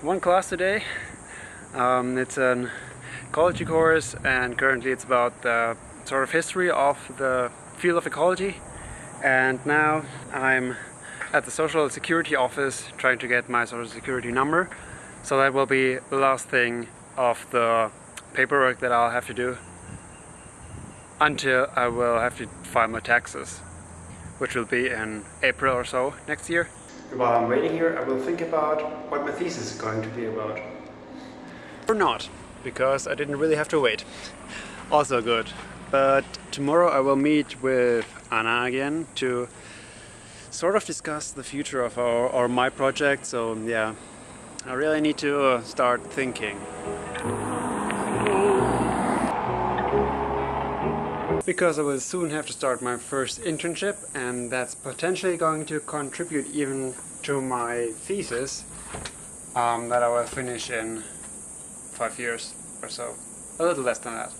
one class today. It's an ecology course, and currently it's about the sort of history of the field of ecology. And now I'm at the Social Security office trying to get my Social Security number. So that will be the last thing of the paperwork that I'll have to do until I will have to file my taxes, which will be in April or so next year. While I'm waiting here, I will think about what my thesis is going to be about. Or not, because I didn't really have to wait. Also good. But tomorrow I will meet with Anna again to sort of discuss the future of my project. So yeah, I really need to start thinking. Because I will soon have to start my first internship, and that's potentially going to contribute even to my thesis that I will finish in 5 years or so, a little less than that.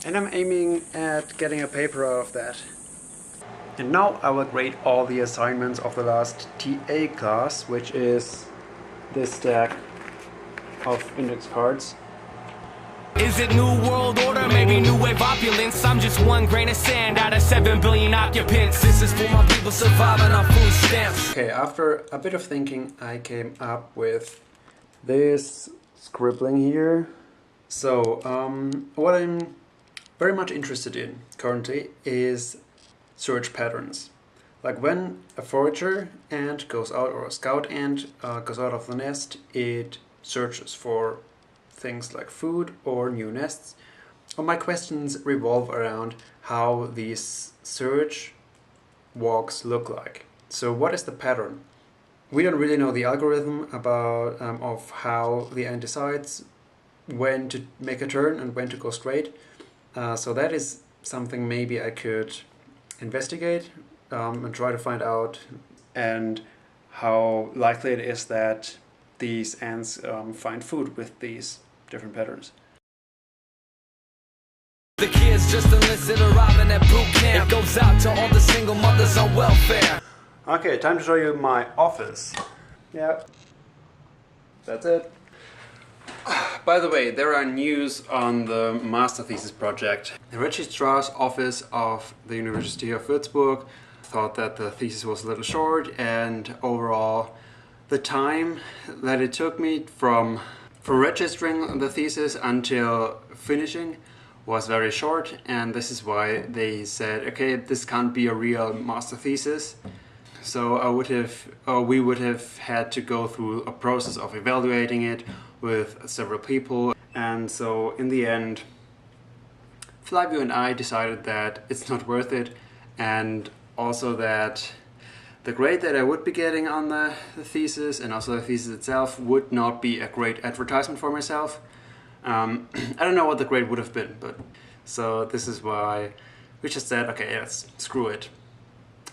And I'm aiming at getting a paper out of that. And now I will grade all the assignments of the last TA class, which is this stack of index cards. Is it new world order, maybe new wave opulence? I'm just one grain of sand out of 7 billion occupants. This is for my people surviving on food stamps. Okay, after a bit of thinking, I came up with this scribbling here. So, what I'm very much interested in currently is search patterns. Like when a forager ant goes out, or a scout ant goes out of the nest, it searches for things like food or new nests. Well, my questions revolve around how these search walks look like. So what is the pattern? We don't really know the algorithm about of how the ant decides when to make a turn and when to go straight. So that is something maybe I could investigate and try to find out, and how likely it is that these ants find food with these different patterns. The kids just enlisted arriving at boot camp. It goes out to all the single mothers on welfare. Okay, time to show you my office. Yeah, that's it. By the way, there are news on the master thesis project. The registrar's office of the University of Würzburg thought that the thesis was a little short, and overall the time that it took me from registering the thesis until finishing was very short, and this is why they said, okay, this can't be a real master thesis. So we would have had to go through a process of evaluating it with several people, and so in the end Flavio and I decided that it's not worth it, and also that the grade that I would be getting on the thesis, and also the thesis itself, would not be a great advertisement for myself. I don't know what the grade would have been, but so this is why we just said, okay, yes, screw it.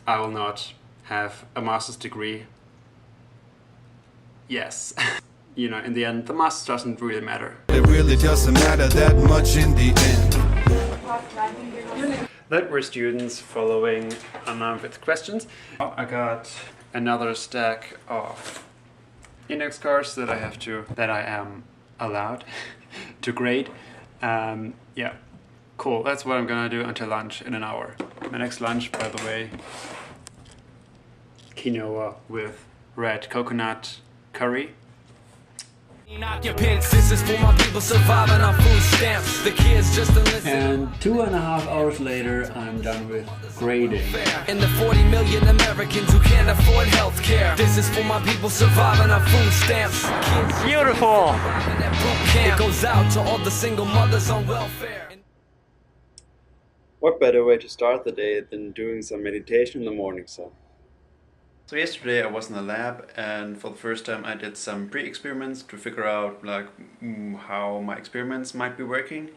I will not have a master's degree. Yes. You know, in the end, the master's doesn't really matter. It really doesn't matter that much in the end. That were students following Anna with questions. I got another stack of index cards that I am allowed to grade. Yeah, cool. That's what I'm gonna do until lunch in an hour. My next lunch, by the way, quinoa with red coconut curry. This is for my people surviving on food stamps. The kids just enlisted. And 2.5 hours later, I'm done with grading. And the 40 million Americans who can't afford health care. This is for my people surviving on food stamps. Kids Beautiful! It goes out to all the single mothers on welfare. What better way to start the day than doing some meditation in the morning, So yesterday I was in the lab, and for the first time I did some pre-experiments to figure out like how my experiments might be working,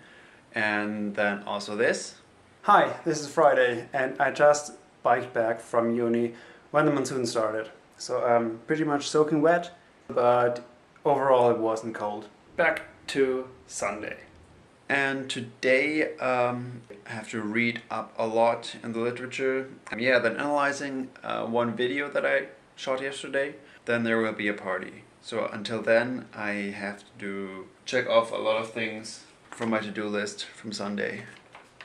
and then also this. Hi, this is Friday, and I just biked back from uni when the monsoon started. So I'm pretty much soaking wet, but overall it wasn't cold. Back to Sunday. And today I have to read up a lot in the literature. Yeah, then analyzing one video that I shot yesterday. Then there will be a party. So until then, I have to check off a lot of things from my to-do list from Sunday.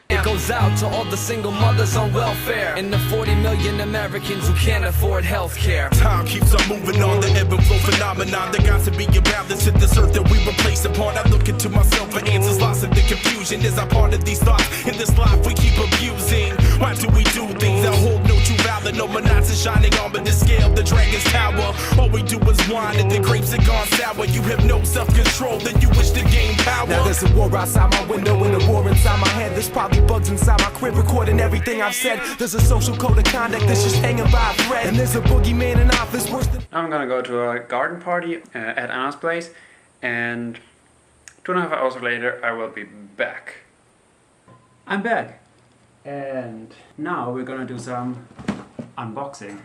It goes out to all the single mothers on welfare and the 40 million Americans who can't afford health care. Time keeps on moving on, the ebb and flow phenomenon. There got to be a balance to this earth that we were placed upon. I look into myself for answers, lost in the confusion. Is I part of these thoughts in this life we keep abusing? Why do we do things that hold no true valor? No monots is shining on but the scale, the dragon's tower. All we do is whine and the grapes are gone sour. You have no self-control, then you wish to gain power. Now there's a war outside my window and a war inside my head. There's probably bugs inside my crib recording everything I've said. There's a social code of conduct that's just hanging by a thread. And there's a boogeyman in office worse than... I'm gonna go to a garden party at Anna's place, and 2.5 hours later I will be back. I'm back! And now we're gonna do some unboxing.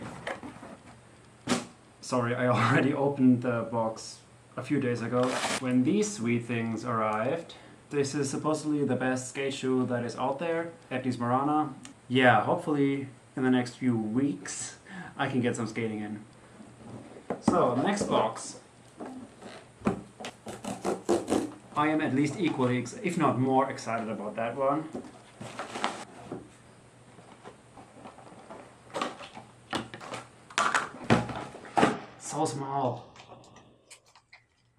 Sorry, I already opened the box a few days ago. When these sweet things arrived, this is supposedly the best skate shoe that is out there, at least Marana. Yeah, hopefully in the next few weeks I can get some skating in. So, next box. I am at least equally, if not more, excited about that one. So small.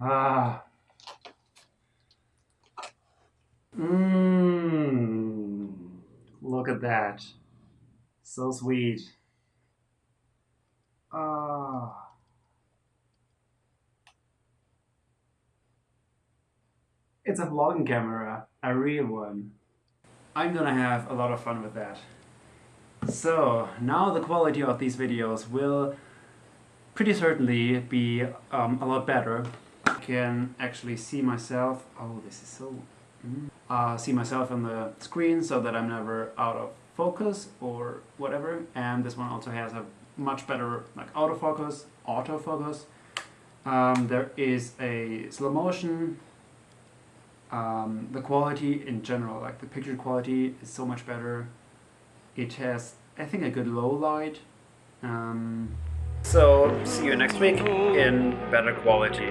Ah. Look at that. So sweet. Ah. It's a vlogging camera, a real one. I'm gonna have a lot of fun with that. So, now the quality of these videos will pretty certainly be a lot better. I can actually see myself. Oh, this is so... see myself on the screen so that I'm never out of focus or whatever. And this one also has a much better autofocus. There is a slow motion. The quality in general, like the picture quality, is so much better. It has, I think, a good low light. So see you next week in better quality.